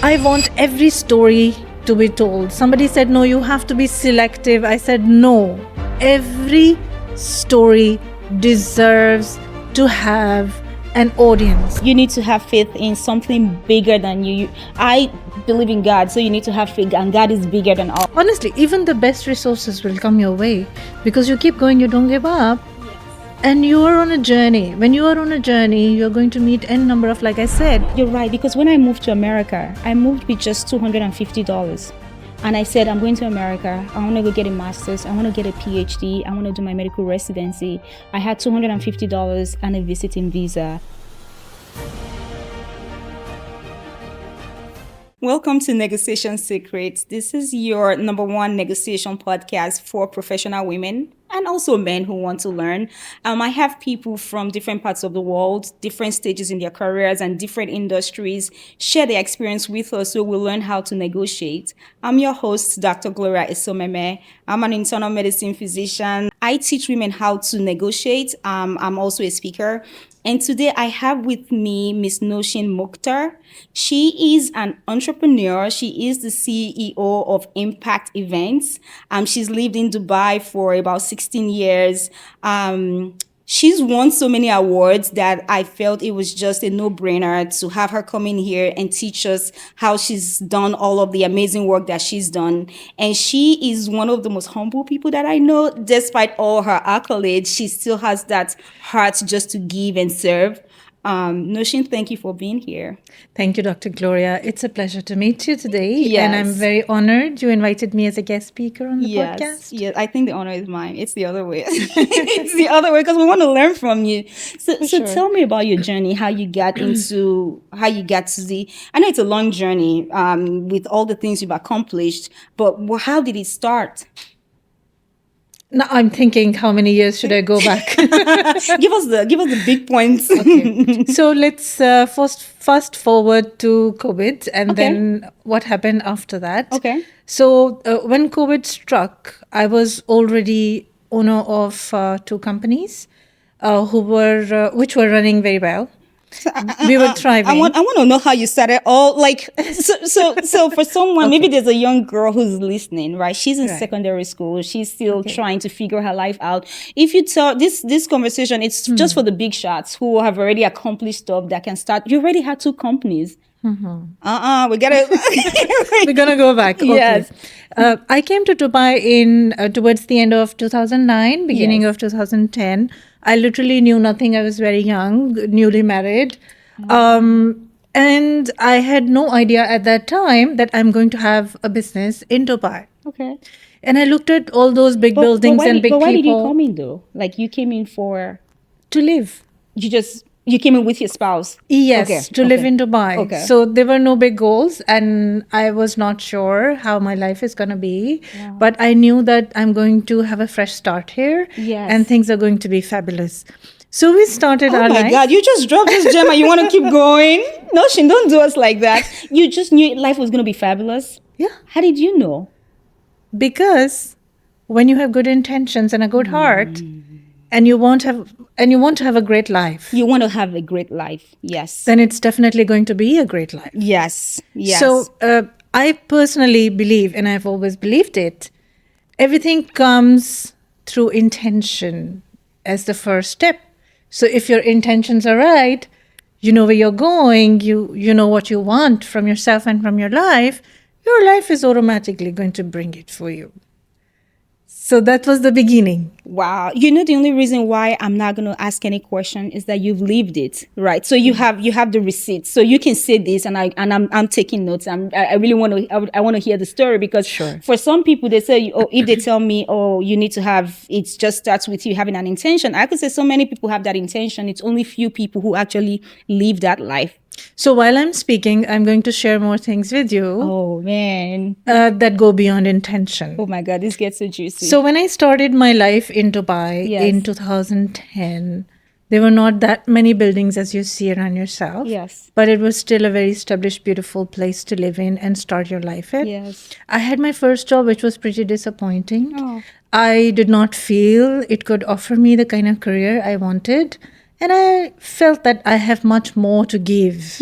I want every story to be told. Somebody said, no, you have to be selective. I said, no. Every story deserves to have an audience. You need to have faith in something bigger than you. I believe in God, so you need to have faith, and God is bigger than all. Honestly, even the best resources will come your way because you keep going, you don't give up. And you are on a journey. When you are on a journey, you're going to meet n number of, like I said. You're right, because when I moved to America, I moved with just $250. And I said, I'm going to America. I want to go get a master's. I want to get a PhD. I want to do my medical residency. I had $250 and a visiting visa. Welcome to Negotiation Secrets. This is your number one negotiation podcast for professional women and also men who want to learn. I have people from different parts of the world, different stages in their careers and different industries share their experience with us so we'll learn how to negotiate. I'm your host, Dr. Gloria Esomeme. I'm an internal medicine physician. I teach women how to negotiate. I'm also a speaker. And today I have with me Miss Nousheen Mukhtar. She is an entrepreneur. She is the CEO of Impact Events. She's lived in Dubai for about 16 years. She's won so many awards that I felt it was just a no-brainer to have her come in here and teach us how she's done all of the amazing work that she's done. And she is one of the most humble people that I know. Despite all her accolades, she still has that heart just to give and serve. Nousheen, thank you for being here. Thank you, Dr. Gloria. It's a pleasure to meet you today. Yes. And I'm very honored you invited me as a guest speaker on the podcast. Yes, I think the honor is mine. It's the other way. It's the other way because we want to learn from you. So tell me about your journey, how you got to the, I know it's a long journey with all the things you've accomplished, but how did it start? Now I'm thinking, how many years should I go back? Give us the big points. Okay. So let's fast forward to COVID and then what happened after that. Okay. So when COVID struck, I was already owner of two companies which were running very well. We were thriving. I want to know how you started. So for someone, maybe there's a young girl who's listening, right? She's in secondary school. She's still trying to figure her life out. If you tell this conversation, it's just for the big shots who have already accomplished stuff that can start. You already had two companies. Mm-hmm. We're gonna go back. Okay. Yes. I came to Dubai towards the end of 2009, beginning of 2010. I literally knew nothing. I was very young, newly married. And I had no idea at that time that I'm going to have a business in Dubai. Okay. And I looked at all those big buildings and big people. But why did you come in though? Like you came in to live. You came in with your spouse? Yes, to live in Dubai. Okay. So there were no big goals and I was not sure how my life is going to be. Yeah. But I knew that I'm going to have a fresh start here and things are going to be fabulous. So we started our life. Oh my God, you just dropped this gem and you want to keep going? Nousheen, don't do us like that. You just knew life was going to be fabulous? Yeah. How did you know? Because when you have good intentions and a good heart, and you want to have a great life. You want to have a great life, yes. Then it's definitely going to be a great life. Yes. So I personally believe, and I've always believed it, everything comes through intention as the first step. So if your intentions are right, you know where you're going, you know what you want from yourself and from your life is automatically going to bring it for you. So that was the beginning. Wow. You know, the only reason why I'm not going to ask any question is that you've lived it, right? So you have the receipts. So you can say this and I'm taking notes. I really want to hear the story because for some people they say, if they tell me, you need to have, it just starts with you having an intention. I could say so many people have that intention. It's only few people who actually live that life. So while I'm speaking, I'm going to share more things with you. Oh, man. That go beyond intention. Oh, my God. This gets so juicy. So when I started my life in Dubai in 2010, there were not that many buildings as you see around yourself. Yes. But it was still a very established, beautiful place to live in and start your life in. Yes. I had my first job, which was pretty disappointing. Oh. I did not feel it could offer me the kind of career I wanted. And I felt that I have much more to give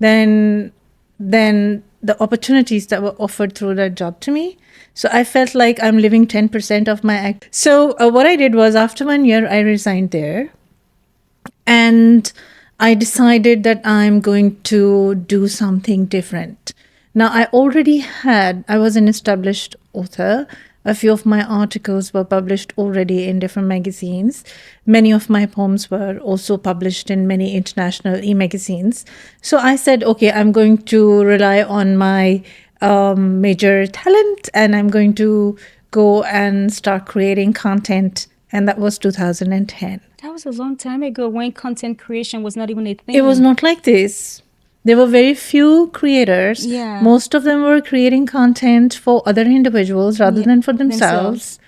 than than the opportunities that were offered through that job to me. So I felt like I'm living 10% of my act. So what I did was after 1 year, I resigned there and I decided that I'm going to do something different. Now, I was an established author. A few of my articles were published already in different magazines. Many of my poems were also published in many international e-magazines. So I said, okay, I'm going to rely on my major talent and I'm going to go and start creating content. And that was 2010. That was a long time ago when content creation was not even a thing. It was not like this. There were very few creators. Yeah. Most of them were creating content for other individuals rather than for themselves.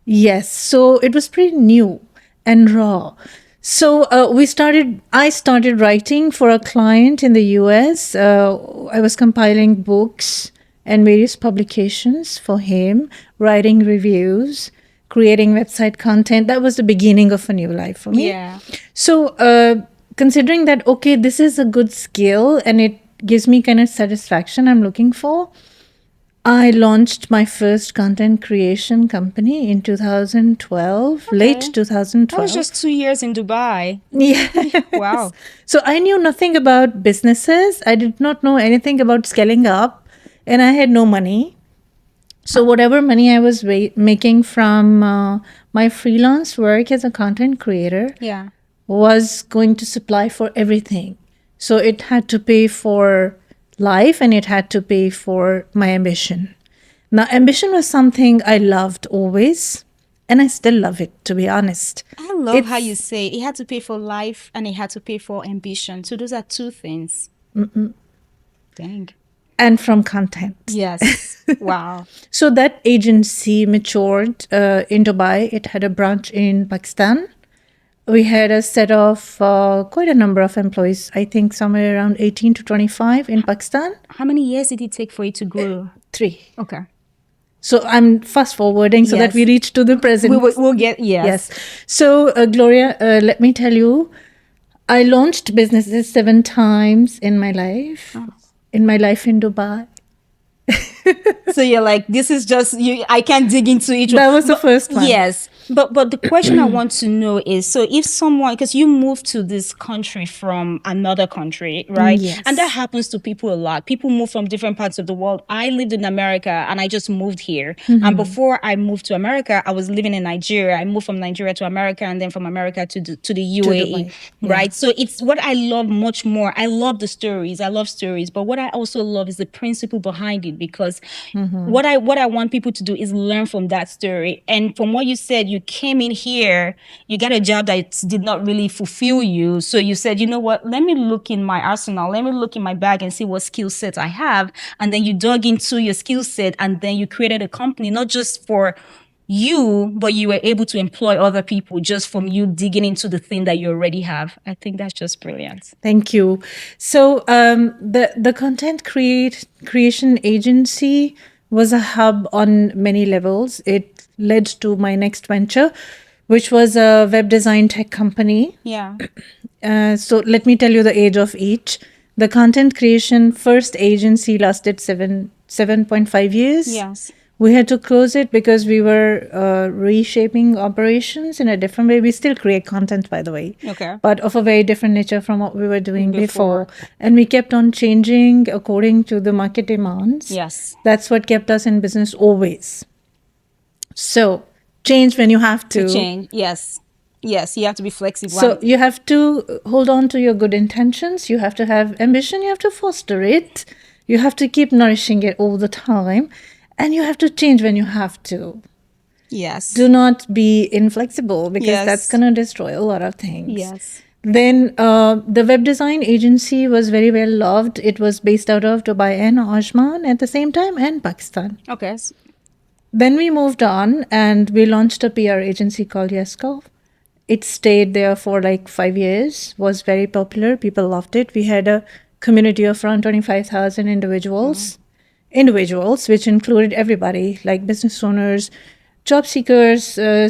Yes. So it was pretty new and raw. So I started writing for a client in the US. I was compiling books and various publications for him, writing reviews, creating website content. That was the beginning of a new life for me. Yeah. So considering that, okay, this is a good skill and it gives me kind of satisfaction I'm looking for, I launched my first content creation company in 2012, late 2012. That was just 2 years in Dubai. Yeah. Wow. So I knew nothing about businesses. I did not know anything about scaling up and I had no money. So whatever money I was making from my freelance work as a content creator Yeah. was going to supply for everything. So it had to pay for life and it had to pay for my ambition. Now, ambition was something I loved always, and I still love it, to be honest. I love how you say it had to pay for life and it had to pay for ambition. So those are two things. Dang. And from content. Yes. Wow. So that agency matured in Dubai. It had a branch in Pakistan. We had a set of quite a number of employees, I think somewhere around 18 to 25 in Pakistan. How many years did it take for it to grow? 3. Okay. So I'm fast forwarding so that we reach to the present. We'll get, yes. So Gloria, let me tell you, I launched businesses 7 times in my life. In my life in Dubai. So you're like, this is just you. I can't dig into each one. That was the first one. Yes, but the question I want to know is, so if someone, because you moved to this country from another country, right? Yes. And that happens to people a lot. People move from different parts of the world. I lived in America and I just moved here. And before I moved to America, I was living in Nigeria. I moved from Nigeria to America and then from America to the UAE, right? So it's what I love much more. I love the stories. I love stories, but what I also love is the principle behind it, because what I want people to do is learn from that story. And from what you said, you came in here, you got a job that did not really fulfill you. So you said, you know what, let me look in my arsenal, let me look in my bag and see what skill sets I have. And then you dug into your skill set and then you created a company, not just for you, but you were able to employ other people just from you digging into the thing that you already have. I think that's just brilliant. Thank you. So the content creation agency was a hub on many levels. It led to my next venture, which was a web design tech company. Yeah. So let me tell you the age of each. The content creation first agency lasted 7.5 years. Yes. We had to close it because we were reshaping operations in a different way. We still create content, by the way. Okay. But of a very different nature from what we were doing before. And we kept on changing according to the market demands. Yes. That's what kept us in business always. So change when you have to. Change. Yes. Yes. You have to be flexible. So you have to hold on to your good intentions. You have to have ambition. You have to foster it. You have to keep nourishing it all the time. And you have to change when you have to. Yes. Do not be inflexible because that's going to destroy a lot of things. Yes. Then the web design agency was very well loved. It was based out of Dubai and Ajman at the same time and Pakistan. Okay. Then we moved on and we launched a PR agency called Yesco. It stayed there for like 5 years, was very popular. People loved it. We had a community of around 25,000 individuals, which included everybody, like business owners, job seekers,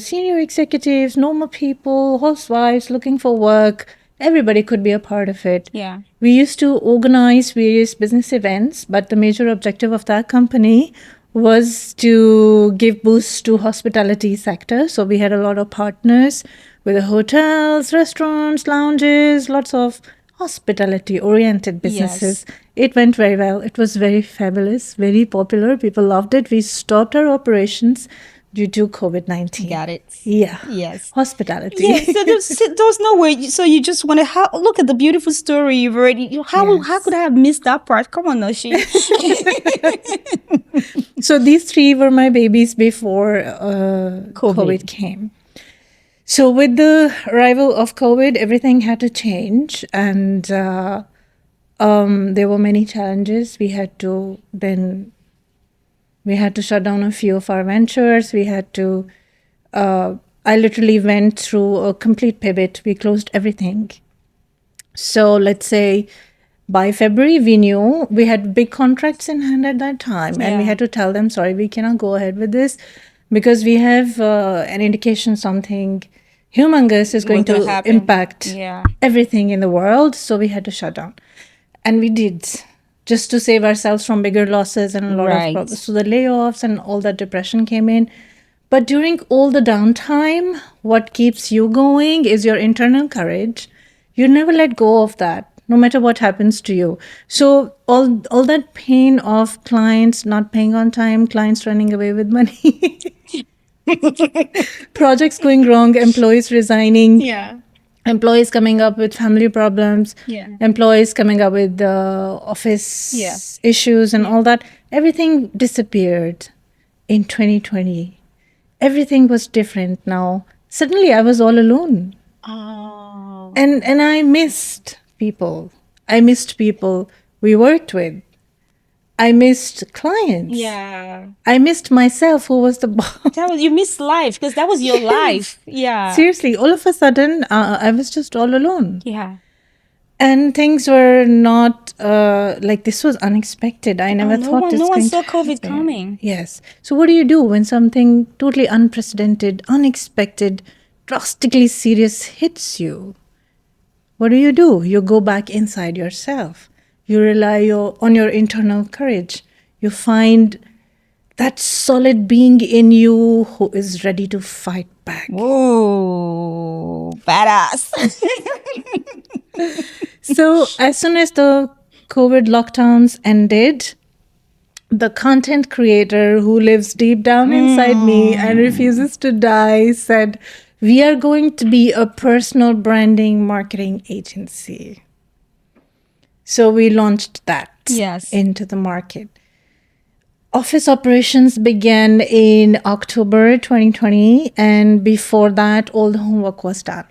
senior executives, normal people, housewives looking for work, everybody could be a part of it. Yeah. We used to organize various business events, but the major objective of that company was to give boost to hospitality sector. So we had a lot of partners with the hotels, restaurants, lounges, lots of hospitality oriented businesses. Yes. It went very well. It was very fabulous, very popular. People loved it. We stopped our operations due to COVID-19. Got it. Yeah. Yes. Hospitality. Yeah, so there's no way. So you just want to look at the beautiful story you've already. How Yes. could I have missed that part? Come on, Nousheen. So these three were my babies before COVID came. So with the arrival of COVID, everything had to change, and there were many challenges. We had to shut down a few of our ventures. We had to. I literally went through a complete pivot. We closed everything. So let's say by February, we knew we had big contracts in hand at that time, and we had to tell them, sorry, we cannot go ahead with this because we have an indication something humongous is going to impact everything in the world. So we had to shut down. And we did, just to save ourselves from bigger losses and a lot of problems. So the layoffs and all that depression came in. But during all the downtime, what keeps you going is your internal courage. You never let go of that, no matter what happens to you. So all that pain of clients not paying on time, clients running away with money, projects going wrong, employees resigning, employees coming up with family problems, employees coming up with office issues and all that, everything disappeared in 2020. Everything was different now. Suddenly I was all alone. Oh. And I missed people. I missed people we worked with. I missed clients. Yeah. I missed myself, who was the boss. You missed life because that was your life. Yeah. Seriously, all of a sudden, I was just all alone. Yeah. And things were not like this was unexpected. I never thought this. No one saw COVID coming. Yes. So what do you do when something totally unprecedented, unexpected, drastically serious hits you? What do? You go back inside yourself. You rely on your internal courage. You find that solid being in you who is ready to fight back. Whoa, badass. So as soon as the COVID lockdowns ended, the content creator who lives deep down inside me and refuses to die said, we are going to be a personal branding marketing agency. So we launched that into the market. Office operations began in October 2020, and before that, all the homework was done.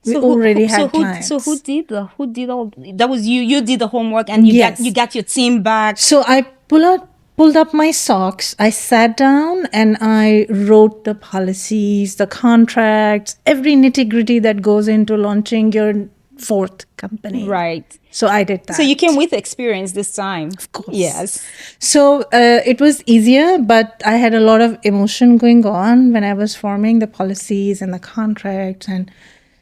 We already had clients. So who did all? That was you. You did the homework, and you got your team back. So I pulled up my socks. I sat down and I wrote the policies, the contracts, every nitty-gritty that goes into launching your fourth company. Right. So I did that. So you came with experience this time. Of course. Yes. So it was easier, but I had a lot of emotion going on when I was forming the policies and the contracts and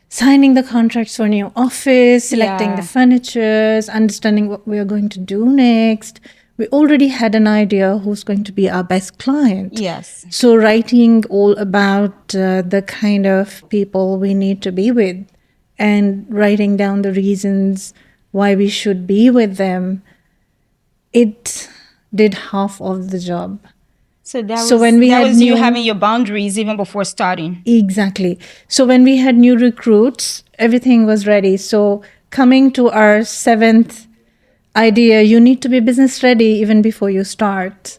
signing the contracts for new office, selecting the furnitures, understanding what we are going to do next. We already had an idea who's going to be our best client. Yes. So writing all about the kind of people we need to be with and writing down the reasons why we should be with them, it did half of the job. So when we had you having your boundaries even before starting. Exactly. So when we had new recruits, everything was ready. So coming to our 7th idea, you need to be business ready even before you start.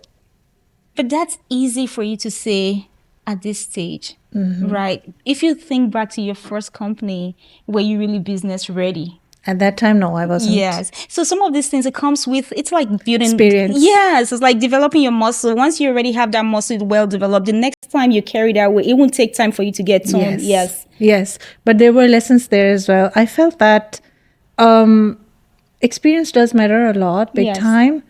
But that's easy for you to say at this stage, right? If you think back to your first company, were you really business ready? At that time, no, I wasn't. Yes. So some of these things, it comes with, it's like building experience. Yes. It's like developing your muscle. Once you already have that muscle well developed, the next time you carry that weight, it won't take time for you to get toned. Yes. But there were lessons there as well. I felt that experience does matter a lot, big time.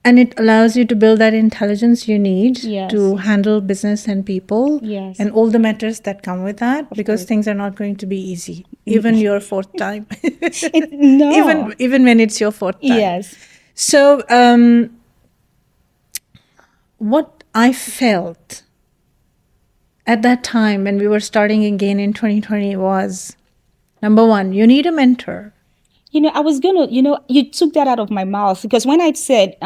And it allows you to build that intelligence you need Yes. to handle business and people Yes. and all the matters that come with that, because course. things are not going to be easy, even your fourth time. No. Even when it's your fourth time. Yes. So what I felt at that time when we were starting again in 2020 was, number one, you need a mentor. I was gonna, you took that out of my mouth, because when I said,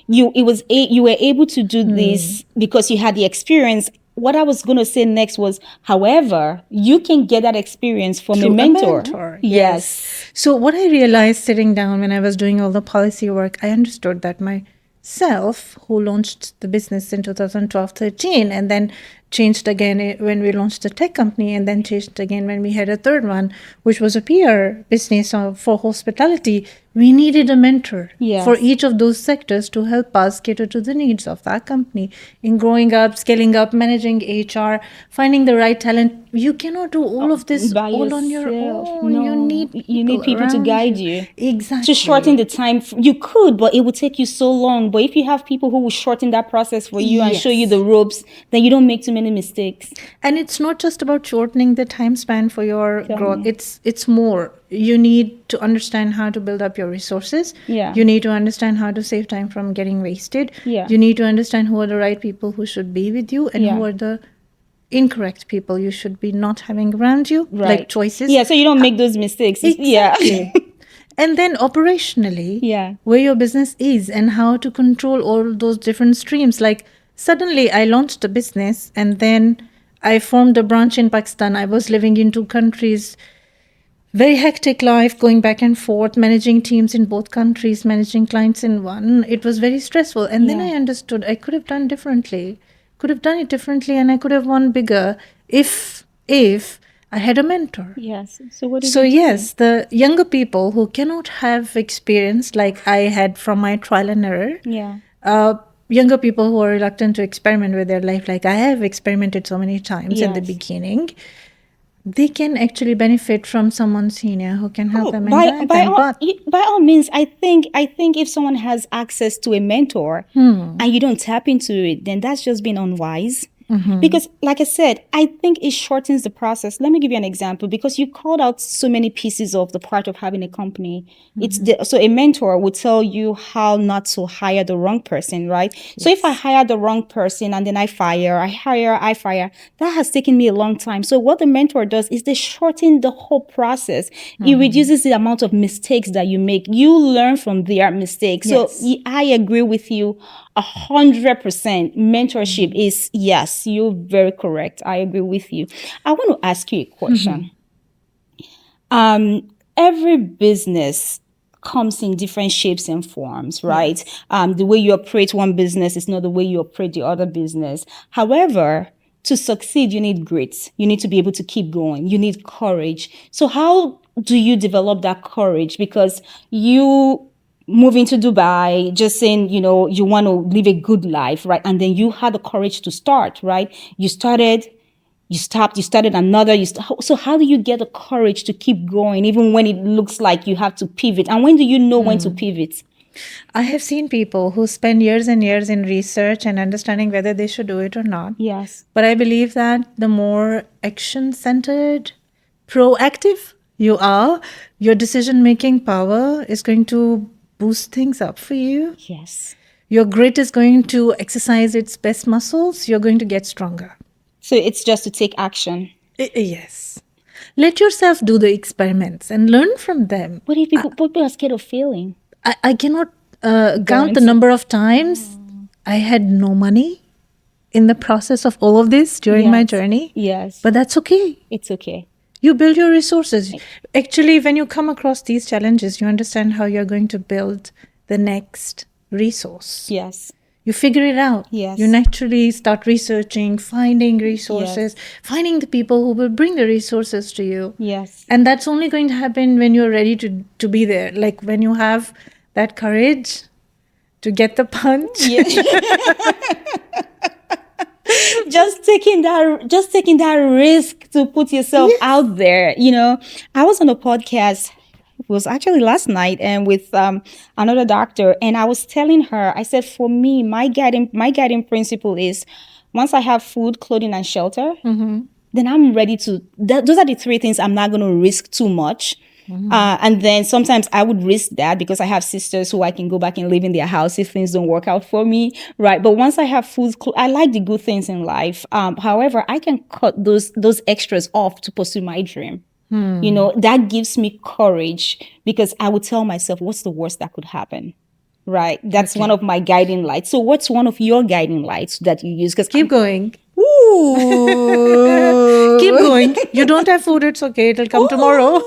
you were able to do this because you had the experience. What I was gonna say next was, however, you can get that experience from Through a mentor. Yes. So what I realized sitting down when I was doing all the policy work, I understood that myself, who launched the business in 2012-13 and then changed again when we launched a tech company, and then changed again when we had a third one, which was a PR business for hospitality, we needed a mentor for each of those sectors to help us cater to the needs of that company in growing up, scaling up, managing HR, finding the right talent. You cannot do all of this by all on your yourself. own. No, You need people to around guide you. Exactly. To shorten the time. You could, but it would take you so long. But if you have people who will shorten that process for you and show you the ropes, then you don't make too many mistakes. And it's not just about shortening the time span for your Tell growth. me. It's more. You need to understand how to build up your resources. Yeah. You need to understand how to save time from getting wasted. Yeah. You need to understand who are the right people who should be with you, and Yeah. who are the incorrect people you should be not having around you. Right. Like choices. Yeah, so you don't make those mistakes. Exactly. And then operationally, Yeah. where your business is and how to control all those different streams. Like suddenly I launched a business and then I formed a branch in Pakistan. I was living in two countries, very hectic life, going back and forth, managing teams in both countries, managing clients in one. It was very stressful. And then Yeah. I understood I could have done differently, could have done it differently, and I could have won bigger if I had a mentor. Yes. So what did So you do? yes, the younger people who cannot have experience like I had from my trial and error, Yeah. younger people who are reluctant to experiment with their life, like I have experimented so many times in the Yes. beginning, they can actually benefit from someone senior who can help them and by guide by them. all, But by all means, I think if someone has access to a mentor and you don't tap into it, then that's just being unwise. Because, like I said, I think it shortens the process. Let me give you an example, because you called out so many pieces of the part of having a company. So a mentor would tell you how not to hire the wrong person, right? So if I hire the wrong person and then I fire, I fire, that has taken me a long time. So what the mentor does is they shorten the whole process. It reduces the amount of mistakes that you make. You learn from their mistakes. So I agree with you 100%. Mentorship is, yes, you're very correct. I agree with you. I want to ask you a question. Every business comes in different shapes and forms, right? The way you operate one business is not the way you operate the other business. However, to succeed, you need grit. You need to be able to keep going. You need courage. So how do you develop that courage? Because you moving to Dubai, just saying, you want to live a good life, right? And then you had the courage to start, right? You started, you stopped, you started another. So how do you get the courage to keep going, even when it looks like you have to pivot? And when do you know when to pivot? I have seen people who spend years and years in research and understanding whether they should do it or not. Yes. But I believe that the more action-centered, proactive you are, your decision-making power is going to boost things up for you. Yes. Your grit is going to exercise its best muscles. You're going to get stronger. So it's just to take action. Yes. Let yourself do the experiments and learn from them. What if people are scared of failing? I cannot count the number of times I had no money in the process of all of this during my journey. Yes. But that's okay. It's okay. You build your resources. Actually, when you come across these challenges, you understand how you're going to build the next resource. Yes. You figure it out. Yes. You naturally start researching, finding resources, finding the people who will bring the resources to you. Yes. And that's only going to happen when you're ready to be there. Like when you have that courage to get the punch. Just taking that risk to put yourself out there. I was on a podcast was actually last night and with another doctor, and I was telling her, I said, for me, my guiding principle is once I have food, clothing, and shelter, then I'm ready to. Those are the three things I'm not going to risk too much. And then sometimes I would risk that because I have sisters who I can go back and live in their house if things don't work out for me, right? But once I have food, I like the good things in life. However, I can cut those extras off to pursue my dream. That gives me courage because I would tell myself, what's the worst that could happen? Right. That's one of my guiding lights. So what's one of your guiding lights that you use? Because Keep going. Ooh. Keep going. You don't have food, it's okay. It'll come tomorrow.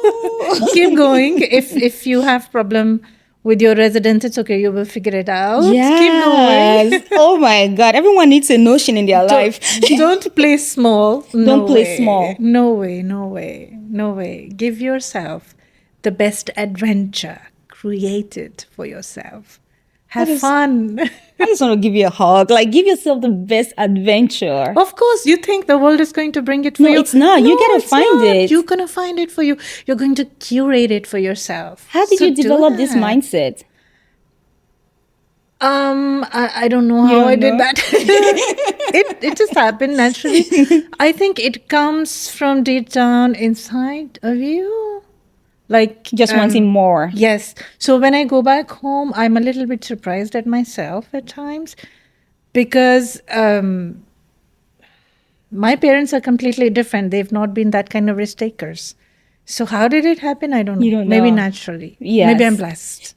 Keep going. If you have problem with your residence, it's okay. You will figure it out. Keep going. Oh my God. Everyone needs a Notion in their life. Don't play small. Don't play small. No way, no way, no way. Give yourself the best adventure created for yourself. Have fun. I just want to give you a hug. Like, give yourself the best adventure. Of course, you think the world is going to bring it for No, you. it's not. You gotta find it. You're going to find it for you. You're going to curate it for yourself. How did So you do develop this that. mindset? I don't know how I did that. It just happened naturally. I think it comes from deep down inside of you. Like Just wanting more. Yes. So when I go back home, I'm a little bit surprised at myself at times because my parents are completely different. They've not been that kind of risk takers. So how did it happen? I don't know. You don't Maybe know. naturally. Yes. Maybe I'm blessed.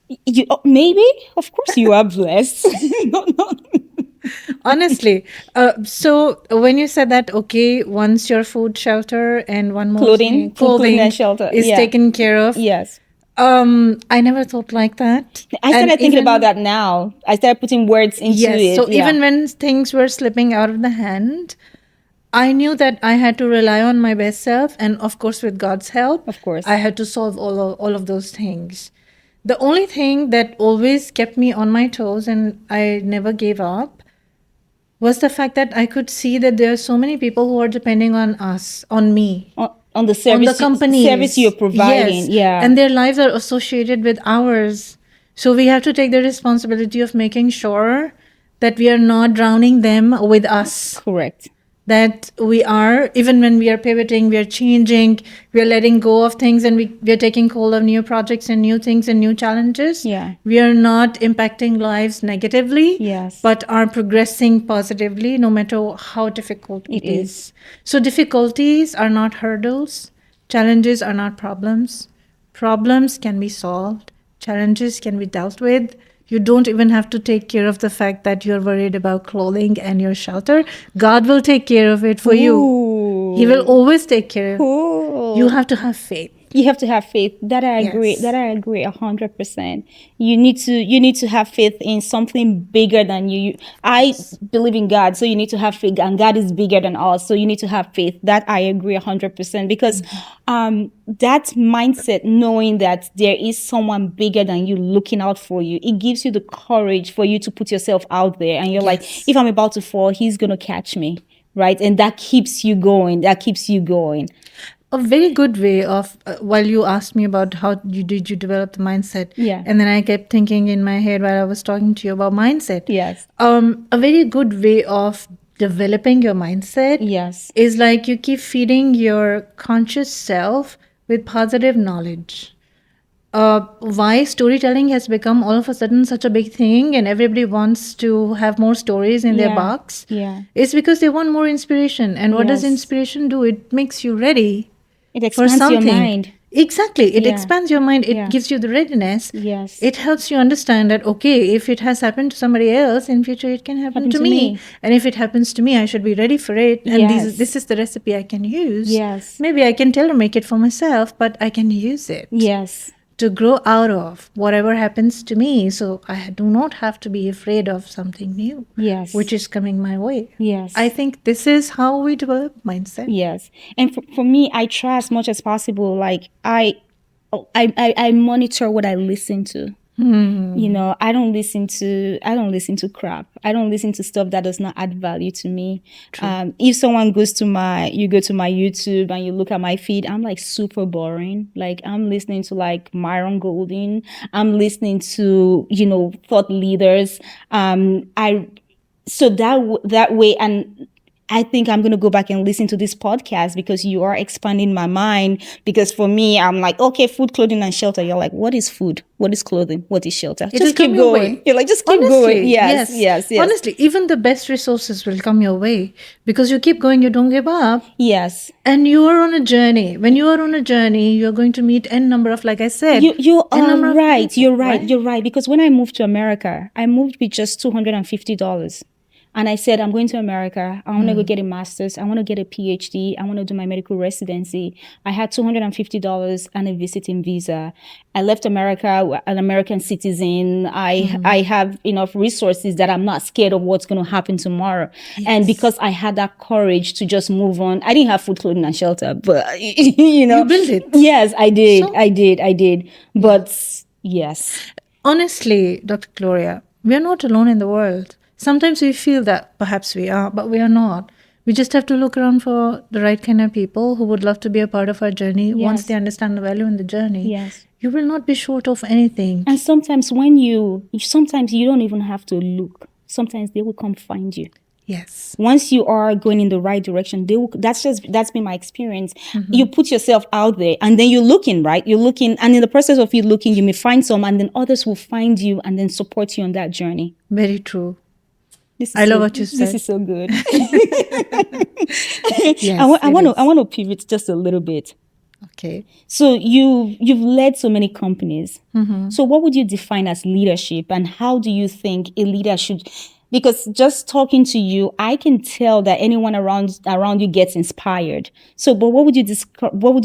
Maybe? Of course you are blessed. No. Honestly. So when you said that, okay, once your food, shelter, and one more thing, Clothing and shelter. is Yeah. taken care of. Yes. I never thought like that. I started thinking about that now. I started putting words into Yes. it. So Yeah. even when things were slipping out of the hand, I knew that I had to rely on my best self, and of course, with God's help, Of course. I had to solve all of those things. The only thing that always kept me on my toes and I never gave up was the fact that I could see that there are so many people who are depending on us, on me, on the service, on the companies, service you're providing. Yes. Yeah. And their lives are associated with ours. So we have to take the responsibility of making sure that we are not drowning them with us. Correct. That we are, even when we are pivoting, we are changing, we are letting go of things, and we are taking hold of new projects and new things and new challenges. Yeah. We are not impacting lives negatively, Yes. but are progressing positively no matter how difficult it is. So difficulties are not hurdles. Challenges are not problems. Problems can be solved. Challenges can be dealt with. You don't even have to take care of the fact that you're worried about clothing and your shelter. God will take care of it for you. He will always take care of it. You have to have faith. You have to have faith. That I agree. Yes. That I agree 100%. You need to have faith in something bigger than you. I believe in God, so you need to have faith, and God is bigger than us, so you need to have faith. That I agree 100% because that mindset, knowing that there is someone bigger than you looking out for you, it gives you the courage for you to put yourself out there, and you're like, if I'm about to fall, He's gonna catch me, right? And that keeps you going. That keeps you going. A very good way of, while you asked me about how you develop the mindset, Yeah. and then I kept thinking in my head while I was talking to you about mindset. Yes. A very good way of developing your mindset Yes. is like you keep feeding your conscious self with positive knowledge. Why storytelling has become all of a sudden such a big thing and everybody wants to have more stories in their box, Yeah. it's because they want more inspiration. And what does Yes. inspiration do? It makes you ready It for expands something. your mind. Exactly. It Yeah. expands your mind. It Yeah. gives you the readiness. Yes. It helps you understand that, okay, if it has happened to somebody else, in future it can happen to me. And if it happens to me, I should be ready for it. And Yes. this is the recipe I can use. Yes. Maybe I can tailor make it for myself, but I can use it Yes. to grow out of whatever happens to me. So I do not have to be afraid of something new, Yes. which is coming my way. Yes. I think this is how we develop mindset. Yes. And for me, I try as much as possible. Like I monitor what I listen to. I don't listen to crap. I don't listen to stuff that does not add value to me. If someone you go to my YouTube and you look at my feed, I'm like super boring. Like I'm listening to like Myron Golden. I'm listening to, thought leaders. That way, and I think I'm going to go back and listen to this podcast because you are expanding my mind. Because for me, I'm like, okay, food, clothing, and shelter. You're like, what is food? What is clothing? What is shelter? It'll Just come keep your going. way. You're like, just keep Honestly, going. Yes, yes, yes. Honestly, even the best resources will come your way because you keep going, you don't give up. Yes. And you are on a journey. When you are on a journey, you're going to meet n number of, like I said, You n are number of right. people, You're right. You're right. Because when I moved to America, I moved with just $250. And I said, I'm going to America. I want to go get a master's. I want to get a PhD. I want to do my medical residency. I had $250 and a visiting visa. I left America, an American citizen. I have enough resources that I'm not scared of what's going to happen tomorrow. And because I had that courage to just move on, I didn't have food, clothing, and shelter, but You built it. Yes, I did. So- I did. But yes. Honestly, Dr. Gloria, we are not alone in the world. Sometimes we feel that perhaps we are, but we are not. We just have to look around for the right kind of people who would love to be a part of our journey. Once Yes. they understand the value in the journey, Yes. you will not be short of anything. And sometimes sometimes you don't even have to look. Sometimes they will come find you. Yes. Once you are going in the right direction, that's been my experience. You put yourself out there and then you're looking, right? You're looking, and in the process of you looking, you may find some, and then others will find you and then support you on that journey. Very true. This is I love what you This said. is so good. Yes, I it is. want to pivot just a little bit. Okay. So you've led so many companies. So what would you define as leadership, and how do you think a leader should? Because just talking to you, I can tell that anyone around you gets inspired. So, but what would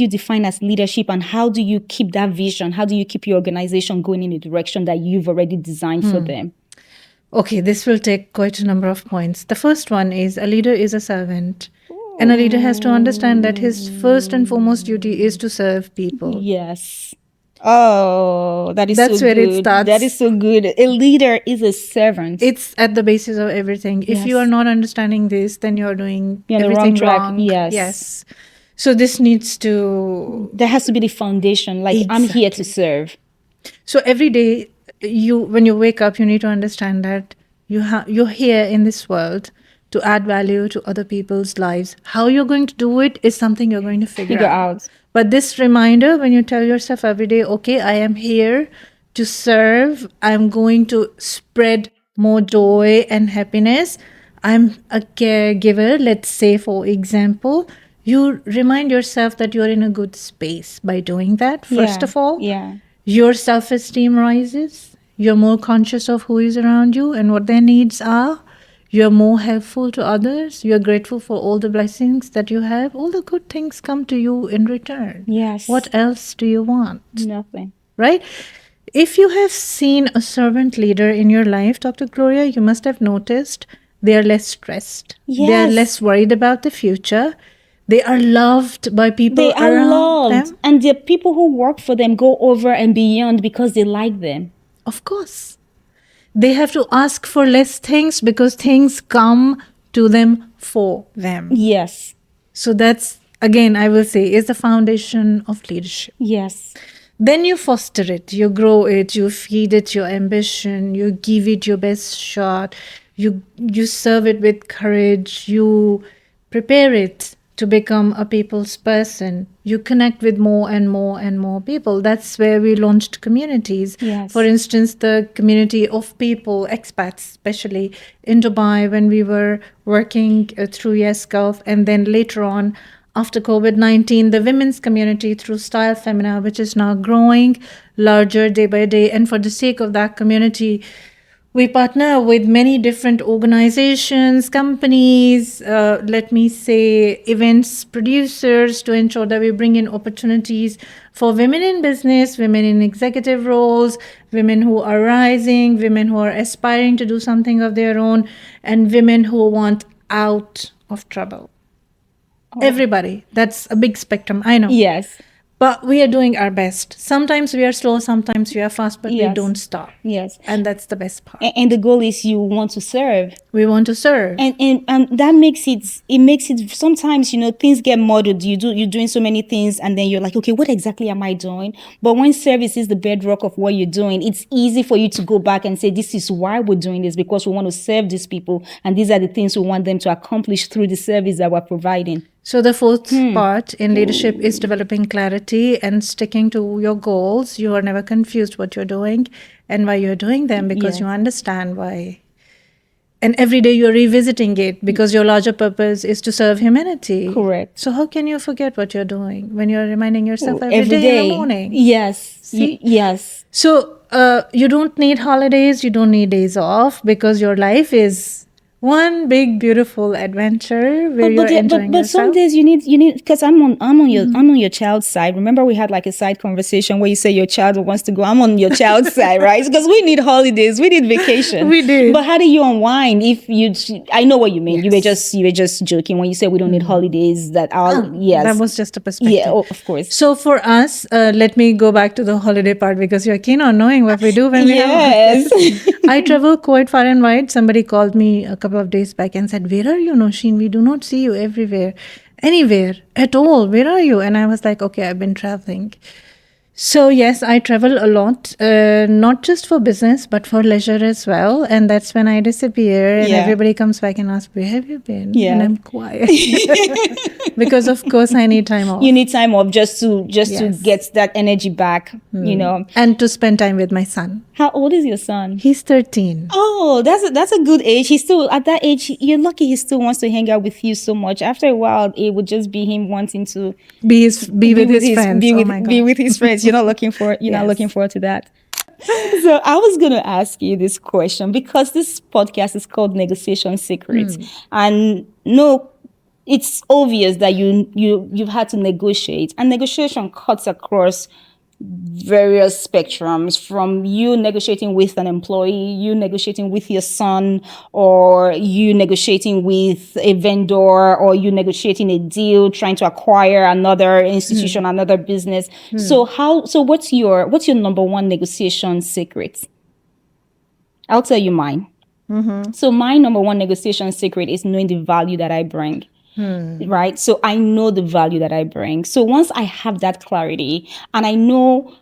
you define as leadership, and how do you keep that vision? How do you keep your organization going in the direction that you've already designed for them? Okay, this will take quite a number of points. The first one is a leader is a servant. And a leader has to understand that his first and foremost duty is to serve people. Yes. Oh, That's so where it good. starts. That is so good. A leader is a servant. It's at the basis of everything. If you Yes. are not understanding this, then you're doing You're on the everything wrong track. wrong. Yes. So this needs to. There has to be the foundation. Like, I'm here to serve. So every day, when you wake up, you need to understand that you're here in this world to add value to other people's lives. How you're going to do it is something you're going to figure out. But this reminder, when you tell yourself every day, okay, I am here to serve, I'm going to spread more joy and happiness. I'm a caregiver, let's say, for example, you remind yourself that you're in a good space by doing that. First of all, your self-esteem rises. You're more conscious of who is around you and what their needs are. You're more helpful to others. You're grateful for all the blessings that you have. All the good things come to you in return. Yes. What else do you want? Nothing. Right? If you have seen a servant leader in your life, Dr. Gloria, you must have noticed they are less stressed. Yes. They are less worried about the future. They are loved by people around them. And the people who work for them go over and beyond because they like them. Of course. They have to ask for less things because things come to them for them. Yes. So that's, again, I will say, is the foundation of leadership. Yes. Then you foster it, you grow it, you feed it your ambition, you give it your best shot, you serve it with courage, you prepare it to become a people's person. You connect with more and more and more people. That's where we launched communities. Yes. For instance, the community of people, expats especially, in Dubai when we were working through Yes Gulf, and then later on, after COVID-19, the women's community through Style Femina, which is now growing larger day by day. And for the sake of that community, we partner with many different organizations, companies, events producers, to ensure that we bring in opportunities for women in business, women in executive roles, women who are rising, women who are aspiring to do something of their own, and women who want out of trouble. Everybody. That's a big spectrum, I know. Yes. But we are doing our best. Sometimes we are slow, sometimes we are fast, but we Yes. don't stop. Yes. And that's the best part. And the goal is you want to serve. We want to serve. And that makes it sometimes, things get muddled. You're doing so many things and then you're like, okay, what exactly am I doing? But when service is the bedrock of what you're doing, it's easy for you to go back and say, this is why we're doing this, because we want to serve these people, and these are the things we want them to accomplish through the service that we're providing. So the fourth part in leadership is developing clarity and sticking to your goals. You are never confused what you're doing and why you're doing them, because you understand why. And every day you're revisiting it because your larger purpose is to serve humanity. Correct. So how can you forget what you're doing when you're reminding yourself every day in the morning? Yes. See? Yes. So you don't need holidays, you don't need days off, because your life is one big beautiful adventure where you're enjoying but yourself. some days you need because I'm on your child's side. Remember, we had like a side conversation where you say your child wants to go. I'm on your child's side, right? Because we need holidays, we need vacation. We do. But how do you unwind if you? I know what you mean. Yes. You were just joking when you say we don't need holidays. That That was just a perspective. Yeah, of course. So for us, let me go back to the holiday part, because you're keen on knowing what we do when we have holidays. I travel quite far and wide. Somebody called me a couple of days back and said, "Where are you, Nousheen? We do not see you everywhere, anywhere at all. Where are you?" And I was like, "Okay, I've been traveling." So yes, I travel a lot, not just for business, but for leisure as well. And that's when I disappear and everybody comes back and asks, "Where have you been?" Yeah. And I'm quiet. Because of course I need time off. You need time off just to get that energy back, And to spend time with my son. How old is your son? He's 13. Oh, that's a good age. He's still at that age. You're lucky he still wants to hang out with you so much. After a while, it would just be him wanting to be with his friends. Be with his friends. You're not looking forward to that. So I was going to ask you this question, because this podcast is called Negotiation Secrets, and no, it's obvious that you've had to negotiate, and negotiation cuts across various spectrums, from you negotiating with an employee, you negotiating with your son, or you negotiating with a vendor, or you negotiating a deal, trying to acquire another institution, another business. So what's your number one negotiation secret? I'll tell you mine. So my number one negotiation secret is knowing the value that I bring. Right? So I know the value that I bring. So once I have that clarity and I know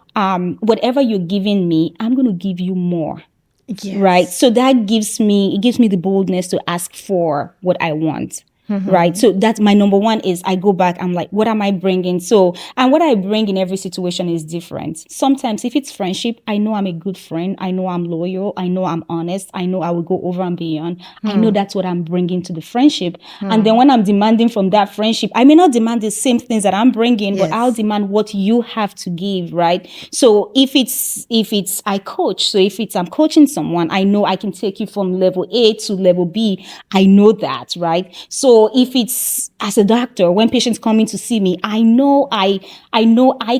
whatever you're giving me, I'm going to give you more. Yes. Right? So that gives me the boldness to ask for what I want. Right. So that's my number one. Is I go back, I'm like, what am I bringing? So, and what I bring in every situation is different. Sometimes if it's friendship, I know I'm a good friend. I know I'm loyal. I know I'm honest. I know I will go over and beyond. I know that's what I'm bringing to the friendship. And then when I'm demanding from that friendship, I may not demand the same things that I'm bringing, but I'll demand what you have to give. Right. So if it's I coach, so if I'm coaching someone, I know I can take you from level A to level B. I know that. Right. So if it's as a doctor, when patients come in to see me, I know I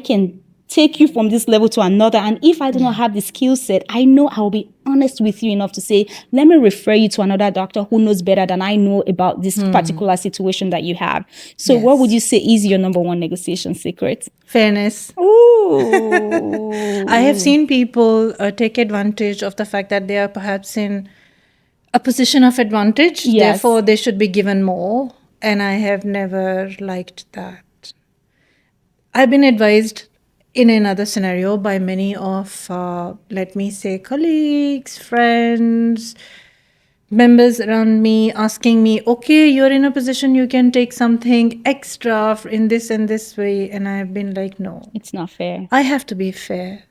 can take you from this level to another. And if I do not have the skill set, I know I'll be honest with you enough to say, let me refer you to another doctor who knows better than I know about this particular situation that you have. So what would you say is your number one negotiation secret? Fairness. Ooh. I have seen people take advantage of the fact that they are perhaps in a position of advantage. Yes. Therefore, they should be given more. And I have never liked that. I've been advised in another scenario by many of, let me say, colleagues, friends, members around me, asking me, okay, you're in a position you can take something extra in this and this way. And I've been like, no. It's not fair. I have to be fair.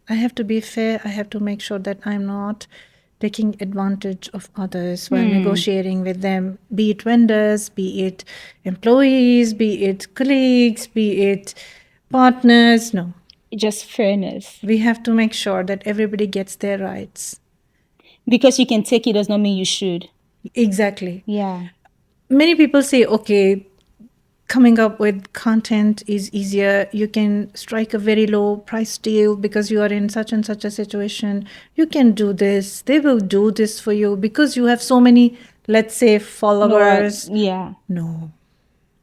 I have to make sure that I'm not taking advantage of others while negotiating with them, be it vendors, be it employees, be it colleagues, be it partners. No. Just fairness. We have to make sure that everybody gets their rights. Because you can take it does not mean you should. Exactly. Yeah. Many people say, okay, coming up with content is easier. You can strike a very low price deal because you are in such and such a situation. You can do this. They will do this for you because you have so many, let's say, followers. Yeah. No.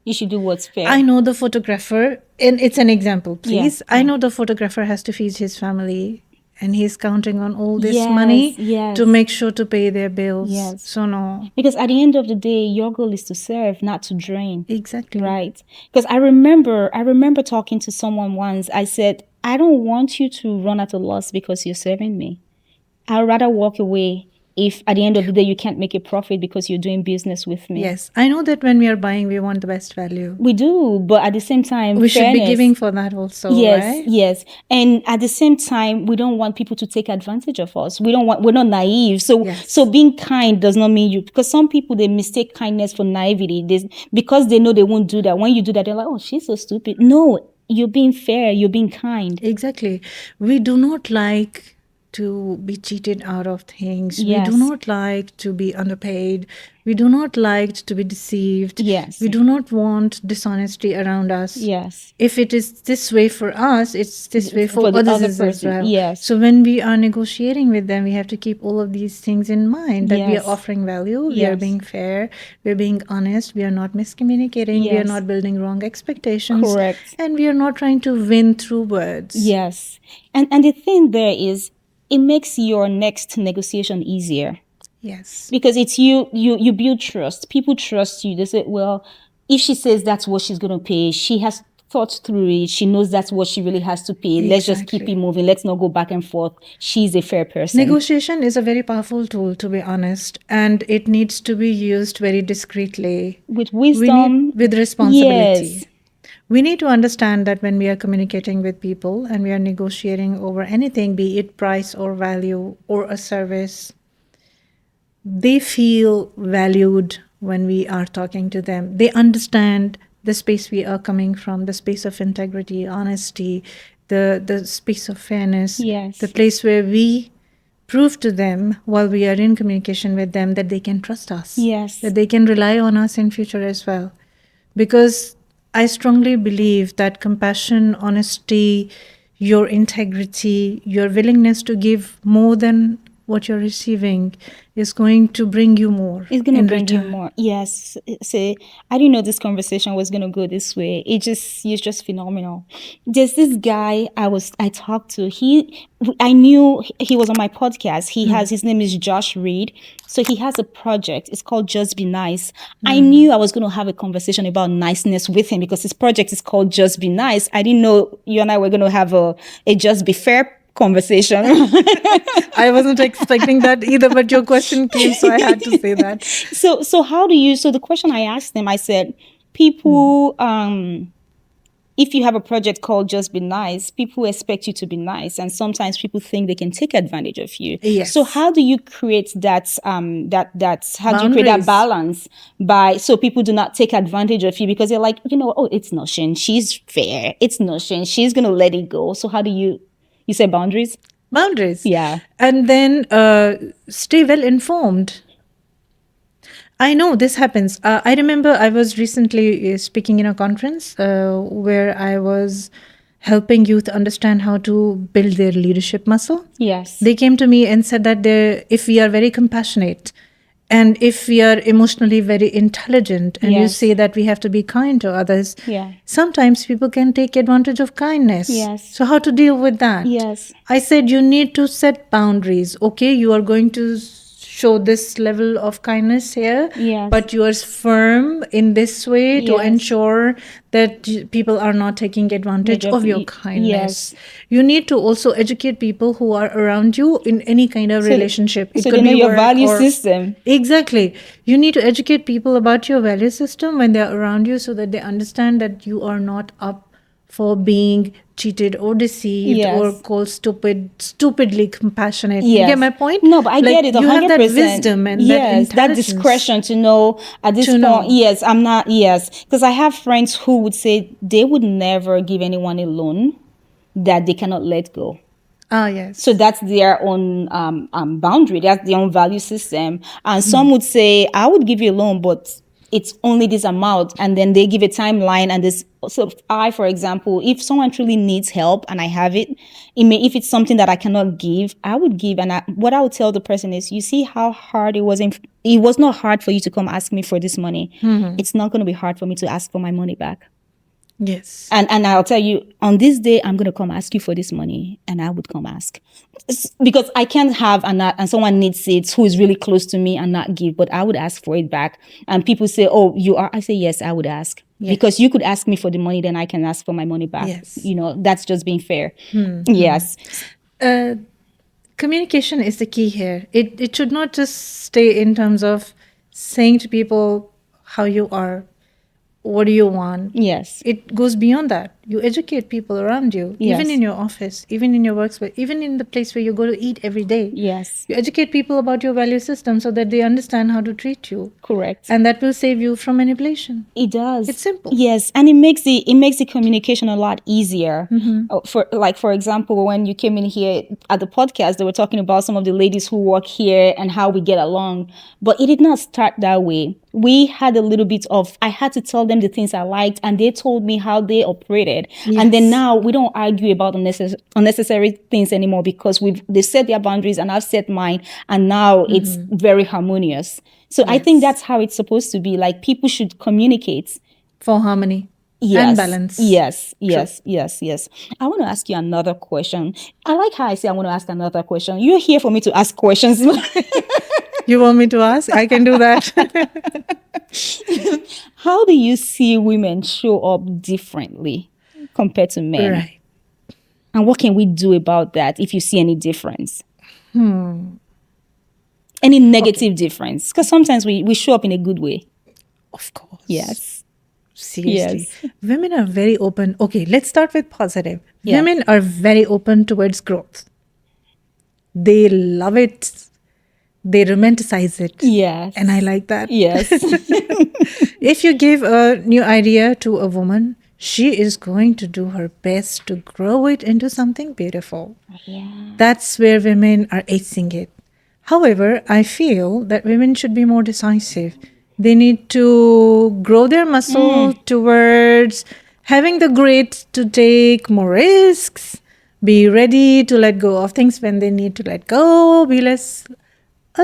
You should do what's fair. I know the photographer, and it's an example, please. Yeah, I yeah. know the photographer has to feed his family, and he's counting on all this Yes, money yes. to make sure to pay their bills. Yes. So no, Because at the end of the day, your goal is to serve, not to drain. exactly. Right. Because I remember talking to someone once. I said, I don't want you to run at a loss because you're serving me. I'd rather walk away if at the end of the day you can't make a profit because you're doing business with me. Yes, I know that when we are buying, we want the best value. We do, but at the same time, We should be fairness. giving for that also, Yes, right? yes. And at the same time, we don't want people to take advantage of us. We're not naive. So Yes. so being kind does not mean you, because some people, they mistake kindness for naivety. Because they know they won't do that. When you do that, they're like, oh, she's so stupid. No, you're being fair, you're being kind. Exactly. We do not like to be cheated out of things. Yes. We do not like to be underpaid. We do not like to be deceived. Yes. We do not want dishonesty around us. Yes. If it is this way for us, it's this way for the others other as person. well. Yes. So when we are negotiating with them, we have to keep all of these things in mind, that we Yes. are offering value, we are Yes. being fair, we are being honest, we are not miscommunicating, we are Yes. not building wrong expectations. Correct. And we are not trying to win through words. Yes. And the thing there is, it makes your next negotiation easier. Yes. Because it's you build trust. People trust you. They say, well, if she says that's what she's going to pay, she has thought through it. She knows that's what she really has to pay. Let's just keep Exactly. it moving. Let's not go back and forth. She's a fair person. Negotiation is a very powerful tool, to be honest, and it needs to be used very discreetly. With wisdom. With responsibility. Yes. We need to understand that when we are communicating with people and we are negotiating over anything, be it price or value or a service, they feel valued when we are talking to them. They understand the space we are coming from, the space of integrity, honesty, the space of fairness, Yes. the place where we prove to them while we are in communication with them that they can trust us, Yes. that they can rely on us in future as well. Because I strongly believe that compassion, honesty, your integrity, your willingness to give more than what you're receiving is going to bring you more. It's going to in bring you return. more. Yes. See, I didn't know this conversation was going to go this way. It's just phenomenal. There's this guy I talked to. I knew he was on my podcast. His name is Josh Reed. So he has a project. It's called Just Be Nice. I knew I was going to have a conversation about niceness with him because his project is called Just Be Nice. I didn't know you and I were going to have a Just Be Fair conversation. I wasn't expecting that either, but your question came, so I had to say that. So the question I asked them, I said, people, if you have a project called Just Be Nice, people expect you to be nice. And sometimes people think they can take advantage of you. Yes. So how do you create that, how do you create that Boundaries. balance so people do not take advantage of you because they're like, oh, it's Nousheen, she's fair. It's Nousheen, she's going to let it go. So how do you say boundaries? Boundaries. Yeah. And then stay well informed. I know this happens. I remember I was recently speaking in a conference where I was helping youth understand how to build their leadership muscle. Yes. They came to me and said that if we are very compassionate and if we are emotionally very intelligent and you Yes. say that we have to be kind to others, Yeah. sometimes people can take advantage of kindness. Yes. So how to deal with that? Yes. I said you need to set boundaries. Okay, you are going to show this level of kindness here, Yes. but you are firm in this way to Yes. ensure that people are not taking advantage of your kindness. You need to also educate people who are around you in any kind of relationship. So they know your value system. Exactly. You need to educate people about your value system when they're around you so that they understand that you are not up for being cheated or deceived Yes. or called stupidly compassionate. Yes. You get my point? No, but I get it 100%. You have that wisdom and that that intelligence. discretion to know at this point. know. Yes, I'm not. Yes, because I have friends who would say they would never give anyone a loan that they cannot let go. Ah, yes. So that's their own boundary. That's their own value system. And some would say, I would give you a loan, but it's only this amount, and then they give a timeline and this. So I, for example, if someone truly needs help and I have it, if it's something that I cannot give, I would give. And what I would tell the person is, you see how hard it was. It was not hard for you to come ask me for this money. It's not going to be hard for me to ask for my money back. Yes. And I'll tell you, on this day, I'm going to come ask you for this money. And I would come ask. Because I can't have and someone needs it who is really close to me and not give, but I would ask for it back. And people say, oh, you are? I say, yes, I would ask. Yes. Because you could ask me for the money, then I can ask for my money back. Yes. That's just being fair. Yes. Communication is the key here. It should not just stay in terms of saying to people how you are, what do you want. Yes. It goes beyond that. You educate people around you, Yes. even in your office, even in your workspace, even in the place where you go to eat every day. Yes. You educate people about your value system so that they understand how to treat you. Correct. And that will save you from manipulation. It does. It's simple. Yes, and it makes the communication a lot easier. For example, when you came in here at the podcast, they were talking about some of the ladies who work here and how we get along. But it did not start that way. We had a little bit of, I had to tell them the things I liked, and they told me how they operated. Yes. And then now we don't argue about unnecessary things anymore, because they set their boundaries and I've set mine, and now it's very harmonious. So I think that's how it's supposed to be. Like, people should communicate for harmony. Yes. And balance. Yes. I want to ask you another question. I like how I say I want to ask another question. You're here for me to ask questions. You want me to ask? I can do that. How do you see women show up differently compared to men? Right. And what can we do about that if you see any difference? Any negative difference? Because sometimes we show up in a good way. Of course. Yes. Seriously. Yes. Women are very open. Okay, let's start with positive. Yeah. Women are very open towards growth. They love it. They romanticize it. Yes. And I like that. Yes. If you give a new idea to a woman, she is going to do her best to grow it into something beautiful. Yeah. That's where women are acing it. However, I feel that women should be more decisive. They need to grow their muscle towards having the grit to take more risks, be ready to let go of things when they need to let go, be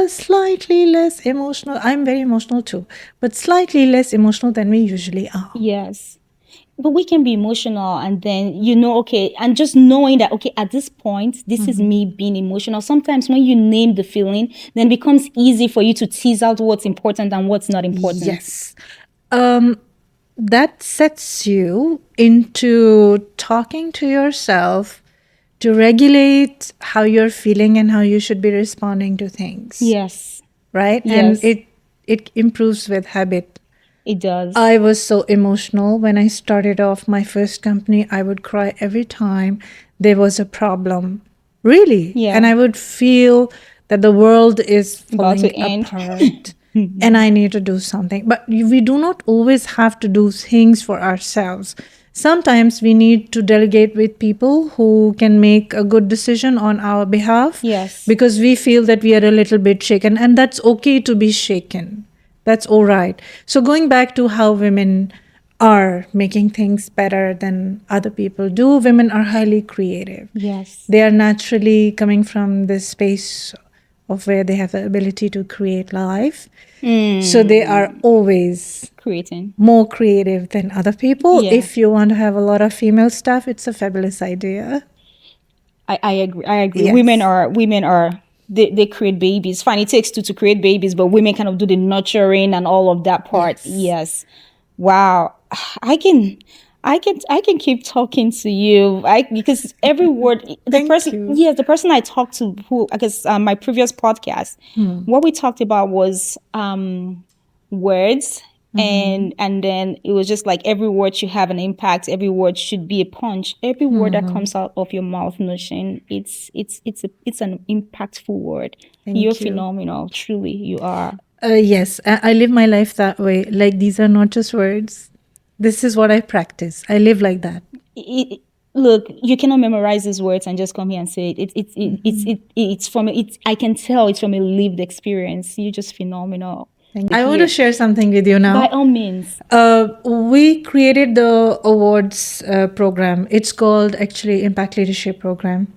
slightly less emotional. I'm very emotional too, but slightly less emotional than we usually are. Yes. But we can be emotional, and then, okay, and just knowing that, okay, at this point, this is me being emotional. Sometimes when you name the feeling, then it becomes easy for you to tease out what's important and what's not important. Yes. That sets you into talking to yourself to regulate how you're feeling and how you should be responding to things. Yes. Right? Yes. And it improves with habit. It does. I was so emotional when I started off my first company. I would cry every time there was a problem. Really. Yeah. And I would feel that the world is About to falling end. apart and I need to do something. But we do not always have to do things for ourselves. Sometimes we need to delegate with people who can make a good decision on our behalf. Yes. Because we feel that we are a little bit shaken, and that's okay to be shaken. That's all right. So going back to how women are making things better than other people do, women are highly creative. Yes. They are naturally coming from this space of where they have the ability to create life. So they are always Creating. more creative than other people. Yeah. If you want to have a lot of female staff, it's a fabulous idea. I agree. Yes. Women are they create babies. Fine, it takes two to create babies, but women kind of do the nurturing and all of that part. Yes. Wow. I can keep talking to you. Because every word, Thank you. the person I talked to, who, I guess, my previous podcast, what we talked about was words. And then it was just like, every word should have an impact. Every word should be a punch. Every word that comes out of your mouth, Nousheen, it's an impactful word. Thank You're you. phenomenal. Truly, you are. Yes, I live my life that way. Like, these are not just words. This is what I practice. I live like that. Look, you cannot memorize these words and just come here and say it. I can tell it's from a lived experience. You're just phenomenal. I want to share something with you By now. all means. We created the awards program. It's called actually Impact Leadership Program,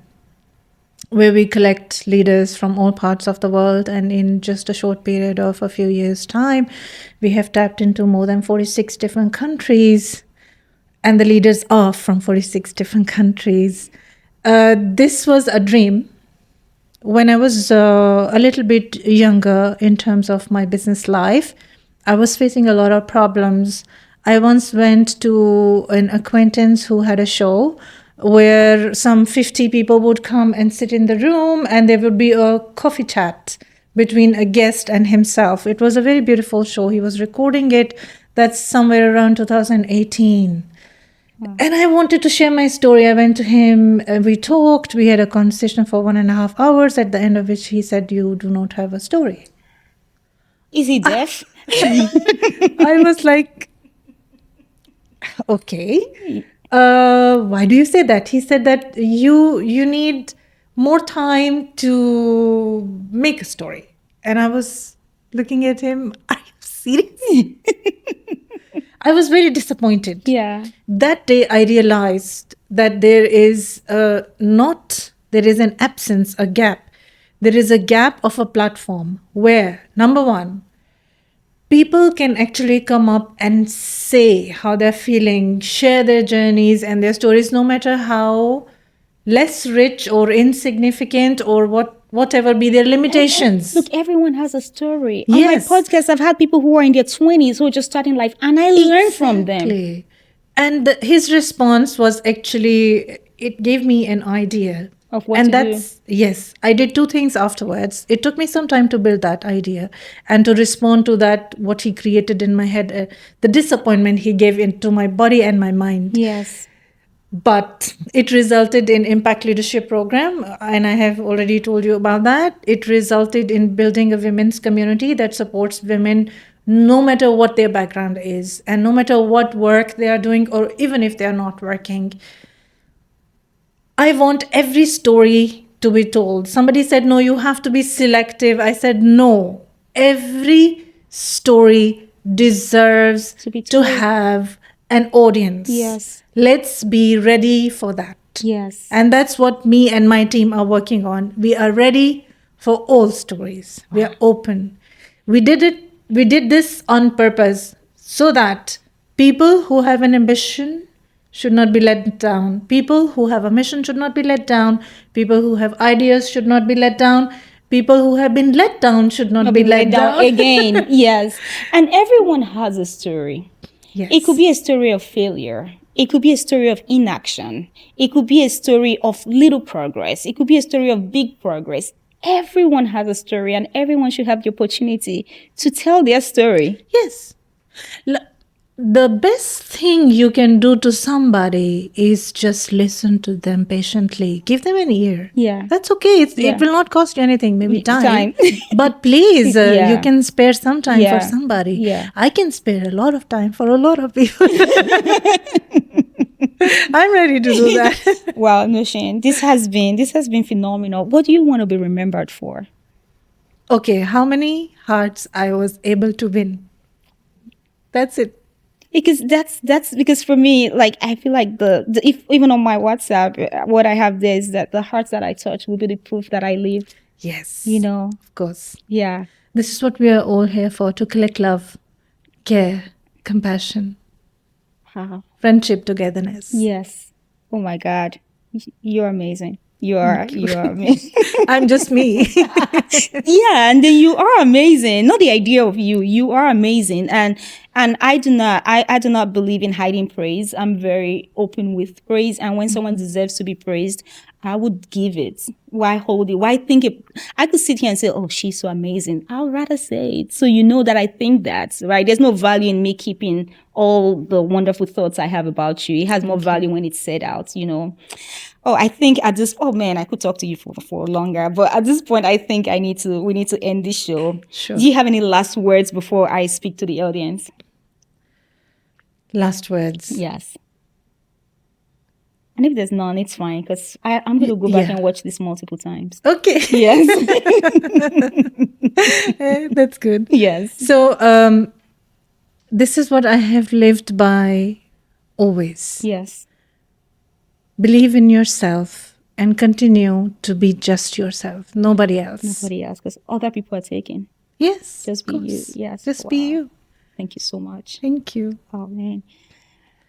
where we collect leaders from all parts of the world. And in just a short period of a few years' time, we have tapped into more than 46 different countries. And the leaders are from 46 different countries. This was a dream when I was a little bit younger in terms of my business life. I was facing a lot of problems. I once went to an acquaintance who had a show where some 50 people would come and sit in the room, and there would be a coffee chat between a guest and himself. It was a very beautiful show. He was recording it. That's somewhere around 2018. And I wanted to share my story. I went to him, we talked, we had a conversation for 1.5 hours, at the end of which he said, "You do not have a story." Is he deaf? I was like, okay. Why do you say that? He said that you need more time to make a story. And I was looking at him, are you serious? I was very disappointed. Yeah. That day I realized that there is an absence, a gap. There is a gap of a platform where, number one, people can actually come up and say how they're feeling, share their journeys and their stories, no matter how less rich or insignificant or whatever be their limitations. Look, everyone has a story. Yes. On my podcast, I've had people who are in their 20s who are just starting life, and I learn from them. Exactly. And his response was actually, it gave me an idea. Of what And to do. that's, yes, I did two things afterwards. It took me some time to build that idea and to respond to that, what he created in my head, the disappointment he gave into my body and my mind. Yes. But it resulted in Impact Leadership Program, and I have already told you about that. It resulted in building a women's community that supports women no matter what their background is and no matter what work they are doing, or even if they are not working. I want every story to be told. Somebody said, no, you have to be selective. I said, no, every story deserves To be to told. have an audience. Yes. Let's be ready for that. Yes. And that's what me and my team are working on. We are ready for all stories. We are open. We did this on purpose so that people who have an ambition should not be let down. People who have a mission should not be let down. People who have ideas should not be let down. People who have been let down should not be let down. again. Yes. And everyone has a story. Yes. It could be a story of failure. It could be a story of inaction. It could be a story of little progress. It could be a story of big progress. Everyone has a story, and everyone should have the opportunity to tell their story. Yes. The best thing you can do to somebody is just listen to them patiently. Give them an ear. Yeah. That's okay. Yeah. It will not cost you anything, maybe time. Time. But please, Yeah. you can spare some time Yeah. for somebody. Yeah. I can spare a lot of time for a lot of people. I'm ready to do that. Wow, Nousheen, this has been phenomenal. What do you want to be remembered for? Okay, how many hearts I was able to win? That's it. Because that's because for me, like, I feel like the if even on my WhatsApp, what I have there is that the hearts that I touch will be the proof that I live. Yes. You know. Of course. Yeah. This is what we are all here for, to collect love, care, compassion, Wow. friendship, togetherness. Yes. Oh my God. You're amazing. You are amazing. I'm just me. Yeah, and then you are amazing. Not the idea of you. You are amazing. And I do not believe in hiding praise. I'm very open with praise. And when someone deserves to be praised, I would give it. Why hold it? Why think it? I could sit here and say, oh, she's so amazing. I'll rather say it. So you know that I think that, right? There's no value in me keeping all the wonderful thoughts I have about you. It has more value when it's said out, you know. Oh, I think oh man, I could talk to you for longer, but at this point, I think we need to end this show. Sure. Do you have any last words before I speak to the audience? Last words. Yes. And if there's none, it's fine because I'm going to go back Yeah. and watch this multiple times. Okay. Yes. That's good. Yes. So, this is what I have lived by always. Yes. Believe in yourself and continue to be just yourself, nobody else. Nobody else because other people are taking. Yes. Just of be you. course. Yes. Just be Wow. you. Thank you so much. Thank you. Oh, man.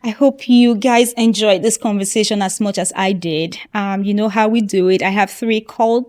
I hope you guys enjoyed this conversation as much as I did. You know how we do it. I have three calls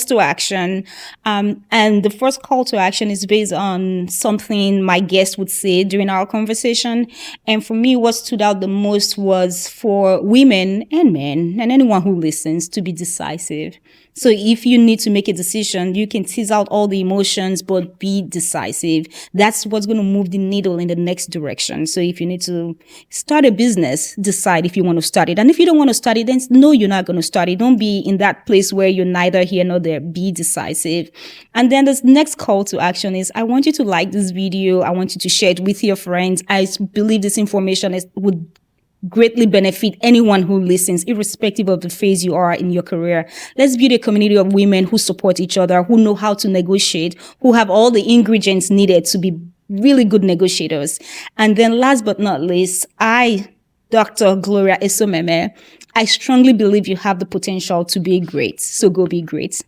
to action. And the first call to action is based on something my guest would say during our conversation. And for me, what stood out the most was for women and men and anyone who listens to be decisive. So if you need to make a decision, you can tease out all the emotions, but be decisive. That's what's going to move the needle in the next direction. So if you need to start a business, decide if you want to start it. And if you don't want to start it, then no, you're not going to start it. Don't be in that place where you're neither here nor there. Be decisive. And then the next call to action is, I want you to like this video. I want you to share it with your friends. I believe this information would greatly benefit anyone who listens, irrespective of the phase you are in your career. Let's build a community of women who support each other, who know how to negotiate, who have all the ingredients needed to be really good negotiators. And then last but not least, Dr. Gloria Esomeme, I strongly believe you have the potential to be great. So go be great.